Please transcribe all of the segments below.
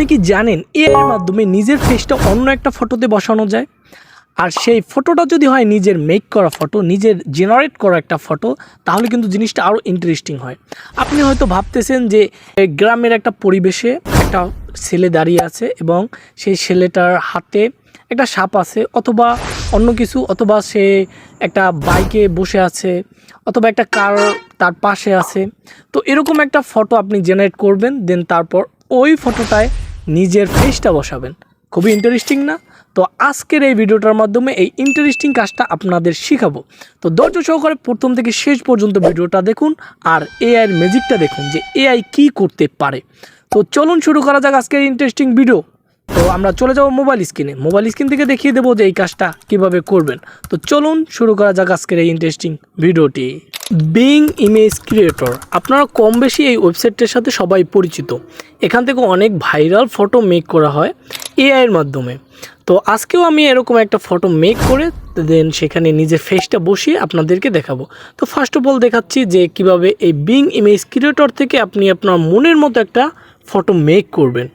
আপনি কি জানেন এআই এর মাধ্যমে নিজের ফেসটা অন্য একটা ফটোতে বসানো যায়? আর সেই ফটোটা যদি হয় নিজের মেক করা ফটো, নিজের জেনারেট করা একটা ফটো, তাহলে কিন্তু জিনিসটা আরও ইন্টারেস্টিং হয়। আপনি হয়তো ভাবতেছেন যে গ্রামের একটা পরিবেশে একটা ছেলে দাঁড়িয়ে আছে এবং সেই ছেলেটার হাতে একটা সাপ আছে, অথবা অন্য কিছু, অথবা সে একটা বাইকে বসে আছে, অথবা একটা কার তার পাশে আছে। তো এরকম একটা ফটো আপনি জেনারেট করবেন, দেন তারপর ওই ফটোটায় নিজের ফেসটা বসাবেন। খুবই ইন্টারেস্টিং না? তো আজকের এই ভিডিওটার মাধ্যমে এই ইন্টারেস্টিং কাজটা আপনাদের শেখাবো। তো ধৈর্য সহকারে প্রথম থেকে শেষ পর্যন্ত ভিডিওটা দেখুন আর এআইয়ের ম্যাজিকটা দেখুন যে এআই কি করতে পারে। তো চলুন শুরু করা যাক আজকের ইন্টারেস্টিং ভিডিও। তো আমরা চলে যাব মোবাইল স্ক্রিনে। মোবাইল স্ক্রিন থেকে দেখিয়ে দেবো যে এই কাজটা কিভাবে করবেন। তো চলুন শুরু করা যাক আজকের এই ইন্টারেস্টিং ভিডিওটি। বিং ইমেজ ক্রিয়েটর, আপনারা কম বেশি এই ওয়েবসাইটটার সাথে সবাই পরিচিত। এখান থেকে অনেক ভাইরাল ফটো মেক করা হয় এআইয়ের মাধ্যমে। তো আজকেও আমি এরকম একটা ফটো মেক করে দেন সেখানে নিজের ফেসটা বসিয়ে আপনাদেরকে দেখাবো। তো ফার্স্ট অফ অল দেখাচ্ছি যে কিভাবে এই বিং ইমেজ ক্রিয়েটর থেকে আপনি আপনার মনের মতো একটা ফটো মেক করবেন।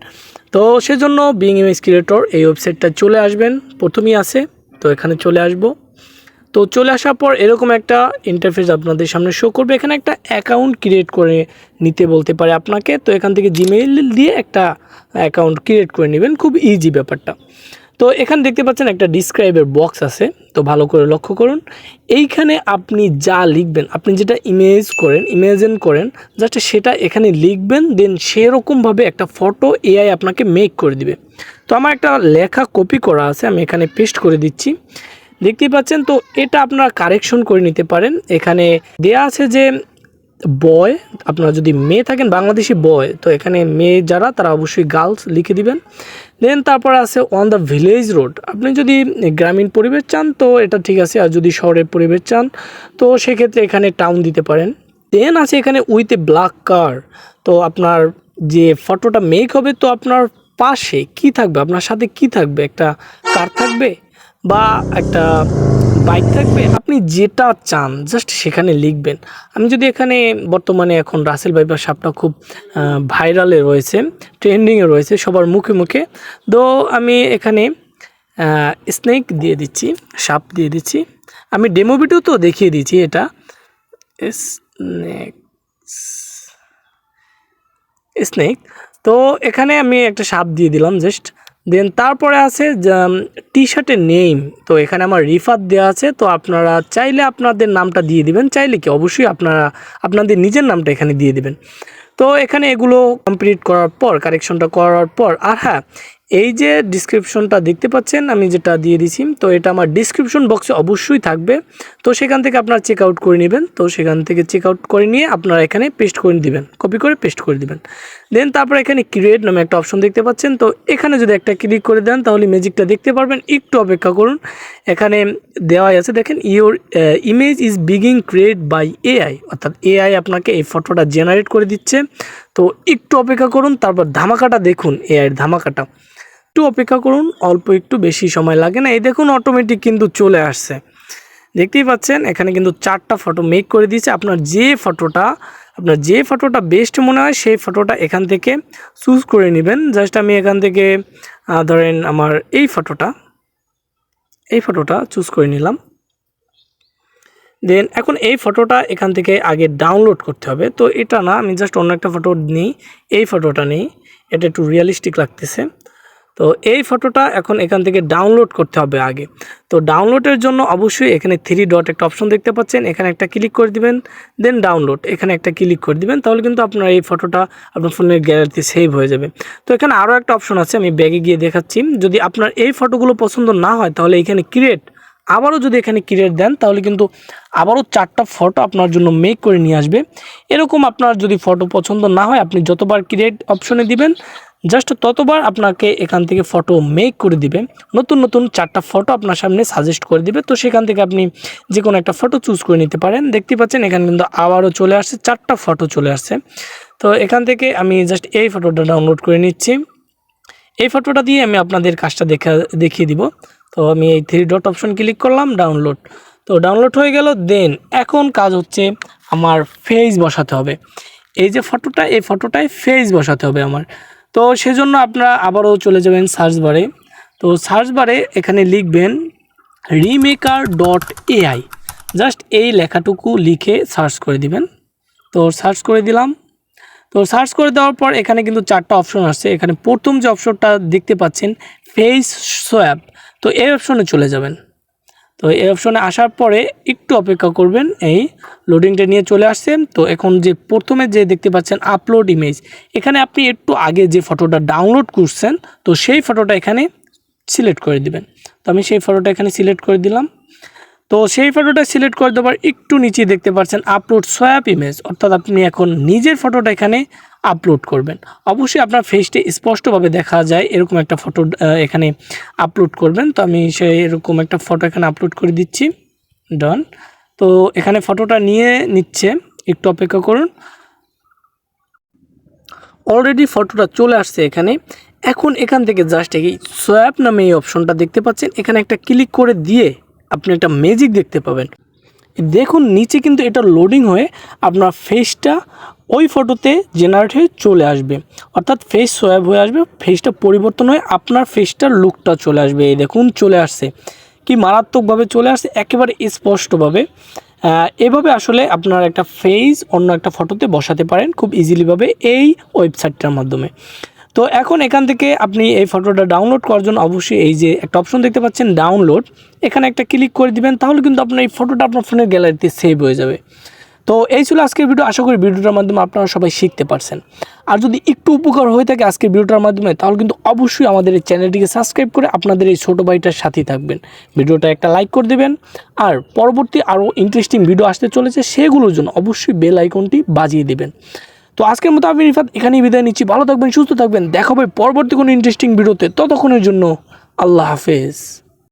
তো সেজন্য বিং ইমেজ ক্রিয়েটর এই ওয়েবসাইটটা চলে আসবেন, প্রথমেই আছে। তো এখানে চলে আসবো। তো চলে আসার পর এরকম একটা ইন্টারফেস আপনাদের সামনে শো করবে। এখানে একটা অ্যাকাউন্ট ক্রিয়েট করে নিতে বলতে পারে আপনাকে। তো এখান থেকে জিমেইল দিয়ে একটা অ্যাকাউন্ট ক্রিয়েট করে নেবেন, খুব ইজি ব্যাপারটা। তো এখানে দেখতে পাচ্ছেন একটা ডিসক্রাইবের বক্স আছে, তো ভালো করে লক্ষ্য করুন। এইখানে আপনি যা লিখবেন, আপনি যেটা ইমেজিন করেন জাস্ট সেটা এখানে লিখবেন, দেন সেরকমভাবে একটা ফটো এআই আপনাকে মেক করে দিবে। তো আমার একটা লেখা কপি করা আছে, আমি এখানে পেস্ট করে দিচ্ছি। দেখতেই পাচ্ছেন। তো এটা আপনারা কারেকশন করে নিতে পারেন। এখানে দেয়া আছে যে বয়, আপনারা যদি মেয়ে থাকেন বাংলাদেশি বয়, তো এখানে মেয়ে যারা তারা অবশ্যই গার্লস লিখে দিবেন। দেন তারপর আছে অন দ্য ভিলেজ রোড, আপনি যদি গ্রামীণ পরিবেশ চান তো এটা ঠিক আছে, আর যদি শহরের পরিবেশ চান তো সেক্ষেত্রে এখানে টাউন দিতে পারেন। দেন আছে এখানে উইথ এ ব্ল্যাক কার, তো আপনার যে ফটোটা মেক হবে তো আপনার পাশে কি থাকবে, আপনার সাথে কি থাকবে, একটা কার থাকবে বা একটা বাইক থাকবে, আপনি যেটা চান জাস্ট সেখানে লিখবেন। আমি যদি এখানে বর্তমানে এখন রাসেল ভাইপার সাপটা খুব ভাইরালে রয়েছে, ট্রেন্ডিংয়ে রয়েছে সবার মুখে মুখে, তো আমি এখানে স্নেক দিয়ে দিচ্ছি, সাপ দিয়ে দিচ্ছি। আমি ডেমো ভিডিও তো দেখিয়ে দিচ্ছি এটা স্নেক স্নেক। তো এখানে আমি একটা সাপ দিয়ে দিলাম জাস্ট। দেন তারপরে আছে টি শার্টের নেম, তো এখানে আমার রিফাত দেওয়া আছে। তো আপনারা চাইলে আপনাদের নামটা দিয়ে দিবেন, চাইলে কি অবশ্যই আপনারা আপনাদের নিজের নামটা এখানে দিয়ে দিবেন। তো এখানে এগুলো কমপ্লিট করার পর, কারেকশনটা করার পর, আর হ্যাঁ, এই যে ডিসক্রিপশনটা দেখতে পাচ্ছেন আমি যেটা দিয়ে দিছি, তো এটা আমার ডিসক্রিপশন বক্সে অবশ্যই থাকবে। তো সেখান থেকে আপনারা চেক আউট করে নেবেন। তো সেখান থেকে চেক আউট করে নিয়ে আপনারা এখানে পেস্ট করে দিবেন, কপি করে পেস্ট করে দিবেন। দেন তারপর এখানে ক্রিয়েট নামে একটা অপশন দেখতে পাচ্ছেন, তো এখানে যদি একটা ক্লিক করে দেন তাহলে ম্যাজিকটা দেখতে পারবেন। একটু অপেক্ষা করুন, এখানে দেওয়াই আছে দেখেন, ইওর ইমেজ ইজ বিগিং ক্রিয়েট বাই এআই, অর্থাৎ এআই আপনাকে এই ফটোটা জেনারেট করে দিচ্ছে। তো একটু অপেক্ষা করুন, তারপর ধামাকাটা দেখুন, এআইয়ের ধামাকাটা। একটু অপেক্ষা করুন, অল্প একটু, বেশি সময় লাগে না। এই দেখুন অটোমেটিক কিন্তু চলে আসছে, দেখতেই পাচ্ছেন। এখানে কিন্তু 4টা ফটো মেক করে দিয়েছে। আপনার যে ফটোটা বেস্ট মনে হয় সেই ফটোটা এখান থেকে চুজ করে নেবেন। জাস্ট আমি এখান থেকে ধরেন আমার এই ফটোটা চুজ করে নিলাম। দেন এখন এই ফটোটা এখান থেকে আগে ডাউনলোড করতে হবে। তো এটা না, আমি জাস্ট অন্য একটা ফটো নিই, এই ফটোটা নিই, এটা একটু রিয়েলিস্টিক লাগতেছে। তো এই ফটোটা এখন এখান থেকে ডাউনলোড করতে হবে আগে। তো ডাউনলোডের জন্য অবশ্যই এখানে 3 ডট একটা অপশন দেখতে পাচ্ছেন, এখানে একটা ক্লিক করে দিবেন। দেন ডাউনলোড, এখানে একটা ক্লিক করে দিবেন, তাহলে কিন্তু আপনার এই ফটোটা আপনার ফোনের গ্যালারিতে সেভ হয়ে যাবে। তো এখানে আরও একটা অপশন আছে, আমি ব্যাগে গিয়ে দেখাচ্ছি। যদি আপনার এই ফটোগুলো পছন্দ না হয় তাহলে এখানে ক্রিয়েট, আবারও যদি এখানে ক্রিয়েট দেন তাহলে কিন্তু আবারও 4টা ফটো আপনার জন্য মেক করে নিয়ে আসবে। এরকম আপনার যদি ফটো পছন্দ না হয়, আপনি যতবার ক্রিয়েট অপশনে দিবেন জাস্ট ততবার আপনাকে এখান থেকে ফটো মেক করে দিবে, নতুন নতুন 4টা ফটো আপনার সামনে সাজেস্ট করে দিবে। তো সেখান থেকে আপনি যে কোনো একটা ফটো চুজ করে নিতে পারেন। দেখতে পাচ্ছেন এখানে কিন্তু আবারও চলে আসছে, 4টা ফটো চলে আসছে। তো এখান থেকে আমি জাস্ট এই ফটোটা ডাউনলোড করে নিচ্ছি। এই ফটোটা দিয়ে আমি আপনাদের কাজটা দেখিয়ে দিব। তো আমি এই 3 ডট অপশন ক্লিক করলাম, ডাউনলোড। তো ডাউনলোড হয়ে গেল। দেন এখন কাজ হচ্ছে আমার ফেস বসাতে হবে। এই যে ফটোটা, এই ফটোটায় ফেস বসাতে হবে আমার। তো সেজন্য আপনারা আবারও চলে যাবেন সার্চ বারে। তো সার্চ বারে এখানে লিখবেন রিমেকার.ai, জাস্ট এই লেখাটুকু লিখে সার্চ করে দিবেন। তো সার্চ করে দিলাম। তো সার্চ করে দেওয়ার পর এখানে কিন্তু 4টা অপশন আসছে। এখানে প্রথম যে অপশনটা দেখতে পাচ্ছেন ফেস সোয়াপ, তো এই অপশনে চলে যাবেন। তো এই অপশনে আসার পরে একটু অপেক্ষা করবেন, এই লোডিংটা নিয়ে চলে আসছে। তো এখন যে প্রথমে যে দেখতে পাচ্ছেন আপলোড ইমেজ, এখানে আপনি একটু আগে যে ফটোটা ডাউনলোড করছেন তো সেই ফটোটা এখানে সিলেক্ট করে দিবেন। তো আমি সেই ফটোটা এখানে সিলেক্ট করে দিলাম। তো সেই ফটোটা সিলেক্ট করে দেওয়ার একটু নিচে দেখতে পাচ্ছেন আপলোড সোয়াপ ইমেজ, অর্থাৎ আপনি এখন নিজের ফটোটা এখানে আপলোড করবেন। অবশ্যই আপনার ফেসটি স্পষ্টভাবে দেখা যায় এরকম একটা ফটো এখানে আপলোড করবেন। তো আমি সেই এরকম একটা ফটো এখানে আপলোড করে দিচ্ছি। ডান। তো এখানে ফটোটা নিয়ে নিচ্ছে, একটু অপেক্ষা করুন। অলরেডি ফটোটা চলে আসছে এখানে। এখন এখান থেকে জাস্ট এই সোয়াপ নামে এই অপশনটা দেখতে পাচ্ছেন, এখানে একটা ক্লিক করে দিয়ে আপনি একটা ম্যাজিক দেখতে পাবেন। দেখুন নিচে কিন্তু এটা লোডিং হয়ে আপনার ফেসটা ওই ফটোতে জেনারেট হয়ে চলে আসবে, অর্থাৎ ফেস সোয়াপ হয়ে আসবে, ফেসটা পরিবর্তন হয়ে আপনার ফেসটার লুকটা চলে আসবে। এই দেখুন চলে আসছে, কি মারাত্মকভাবে চলে আসছে, একেবারে স্পষ্টভাবে। এভাবে আসলে আপনার একটা ফেস অন্য একটা ফটোতে বসাতে পারেন খুব ইজিলিভাবে এই ওয়েবসাইটটার মাধ্যমে। তো এখন এখান থেকে আপনি এই ফটোটা ডাউনলোড করার জন্য অবশ্যই এই যে একটা অপশন দেখতে পাচ্ছেন ডাউনলোড, এখানে একটা ক্লিক করে দিবেন, তাহলে কিন্তু আপনার এই ফটোটা আপনার ফোনের গ্যালারিতে সেভ হয়ে যাবে। তো এই ছিল আজকের ভিডিও। আশা করি ভিডিওটার মাধ্যমে আপনারা সবাই শিখতে পারছেন। আর যদি একটু উপকার হয়ে থাকে আজকের ভিডিওটার মাধ্যমে, তাহলে কিন্তু অবশ্যই আমাদের এই চ্যানেলটিকে সাবস্ক্রাইব করে আপনাদের এই ছোটো ভাইটার সাথেই থাকবেন। ভিডিওটা একটা লাইক করে দেবেন, আর পরবর্তী আরও ইন্টারেস্টিং ভিডিও আসতে চলেছে সেগুলোর জন্য অবশ্যই বেল আইকনটি বাজিয়ে দেবেন। তো আজকের মতো আমি রিফাত এখানেই বিদায় নিচ্ছি। ভালো থাকবেন, সুস্থ থাকবেন, দেখা হবে পরবর্তী কোনো ইন্টারেস্টিং ভিডিওতে। ততক্ষণের জন্য আল্লাহ হাফেজ।